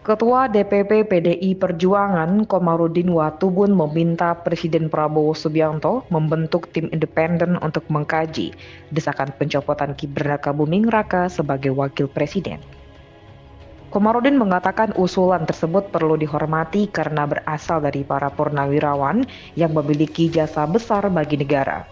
Ketua DPP PDI Perjuangan Komarudin Watubun meminta Presiden Prabowo Subianto membentuk tim independen untuk mengkaji desakan pencopotan Gibran Rakabuming Raka sebagai wakil presiden. Komarudin mengatakan usulan tersebut perlu dihormati karena berasal dari para purnawirawan yang memiliki jasa besar bagi negara.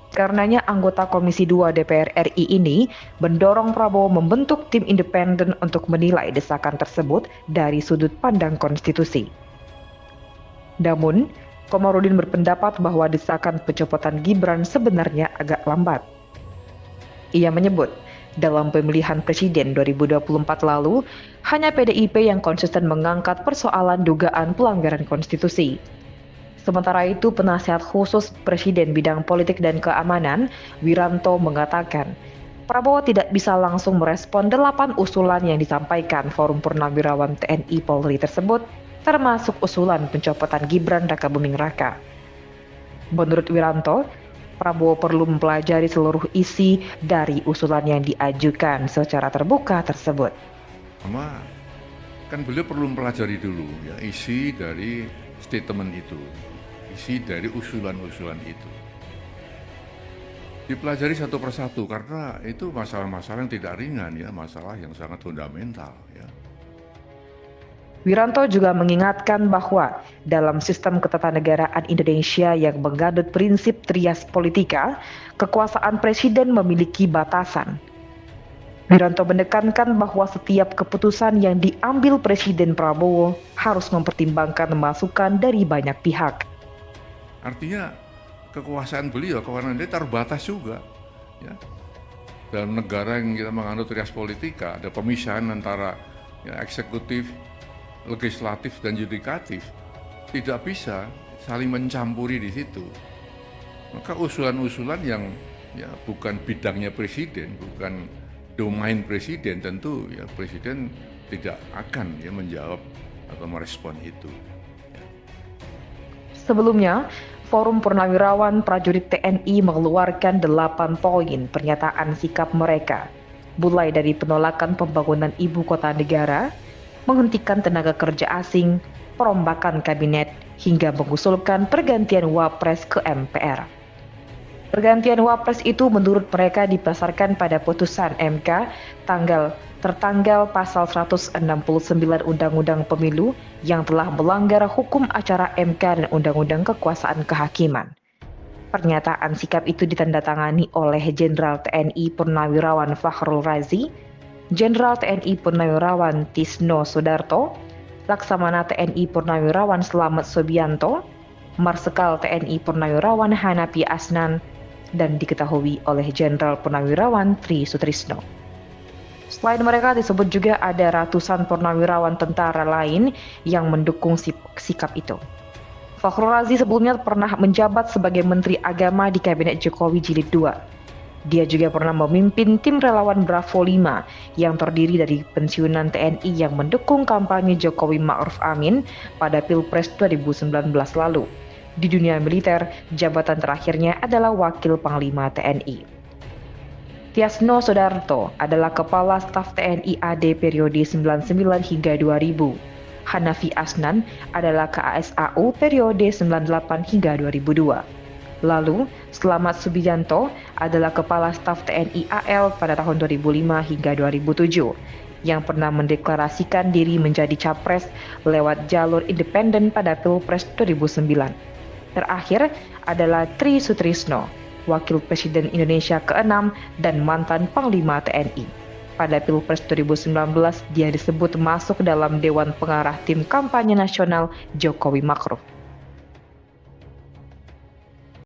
Karenanya anggota Komisi 2 DPR RI ini mendorong Prabowo membentuk tim independen untuk menilai desakan tersebut dari sudut pandang konstitusi. Namun, Komarudin berpendapat bahwa desakan pencopotan Gibran sebenarnya agak lambat. Ia menyebut, dalam pemilihan presiden 2024 lalu, hanya PDIP yang konsisten mengangkat persoalan dugaan pelanggaran konstitusi. Sementara itu, penasihat khusus Presiden bidang politik dan keamanan, Wiranto, mengatakan, Prabowo tidak bisa langsung merespon 8 usulan yang disampaikan Forum Purnawirawan TNI Polri tersebut, termasuk usulan pencopotan Gibran Rakabuming Raka. Menurut Wiranto, Prabowo perlu mempelajari seluruh isi dari usulan yang diajukan secara terbuka tersebut. Kan beliau perlu mempelajari dulu ya isi dari statement itu. Isi dari usulan-usulan itu dipelajari satu persatu karena itu masalah-masalah yang tidak ringan ya, masalah yang sangat fundamental ya. Wiranto juga mengingatkan bahwa dalam sistem ketatanegaraan Indonesia yang mengandung prinsip trias politika, kekuasaan presiden memiliki batasan. Wiranto menekankan bahwa setiap keputusan yang diambil Presiden Prabowo harus mempertimbangkan masukan dari banyak pihak. Artinya kekuasaan beliau, kewenangan dia terbatas juga. Ya. Dalam negara yang kita menganut trias politika, ada pemisahan antara ya, eksekutif, legislatif, dan yudikatif. Tidak bisa saling mencampuri di situ. Maka usulan-usulan yang ya, bukan bidangnya presiden, bukan domain presiden, tentu ya presiden tidak akan ya, menjawab atau merespon itu. Sebelumnya, Forum Purnawirawan Prajurit TNI mengeluarkan 8 poin pernyataan sikap mereka, mulai dari penolakan pembangunan ibu kota negara, menghentikan tenaga kerja asing, perombakan kabinet, hingga mengusulkan pergantian Wapres ke MPR. Pergantian Wapres itu menurut mereka didasarkan pada putusan MK tertanggal pasal 169 Undang-Undang Pemilu yang telah melanggar hukum acara MK dan Undang-Undang Kekuasaan Kehakiman. Pernyataan sikap itu ditandatangani oleh Jenderal TNI Purnawirawan Fakhrul Razi, Jenderal TNI Purnawirawan Tisno Sudarto, Laksamana TNI Purnawirawan Slamet Subianto, Marsekal TNI Purnawirawan Hanapi Asnan, dan diketahui oleh Jenderal Purnawirawan Tri Sutrisno. Selain mereka disebut juga ada ratusan purnawirawan tentara lain yang mendukung sikap itu. Fakhrul Razi sebelumnya pernah menjabat sebagai Menteri Agama di Kabinet Jokowi Jilid 2. Dia juga pernah memimpin tim relawan Bravo 5 yang terdiri dari pensiunan TNI yang mendukung kampanye Jokowi Ma'ruf Amin pada Pilpres 2019 lalu. Di dunia militer, jabatan terakhirnya adalah Wakil Panglima TNI. Tiasno Sudarto adalah Kepala Staf TNI AD periode 99 hingga 2000. Hanafi Asnan adalah KASAU periode 98 hingga 2002. Lalu, Slamet Subianto adalah Kepala Staf TNI AL pada tahun 2005 hingga 2007, yang pernah mendeklarasikan diri menjadi capres lewat jalur independen pada Pilpres 2009. Terakhir adalah Tri Sutrisno, Wakil Presiden Indonesia ke-6 dan mantan Panglima TNI. Pada Pilpres 2019, dia disebut masuk dalam Dewan Pengarah Tim Kampanye Nasional Jokowi Ma'ruf.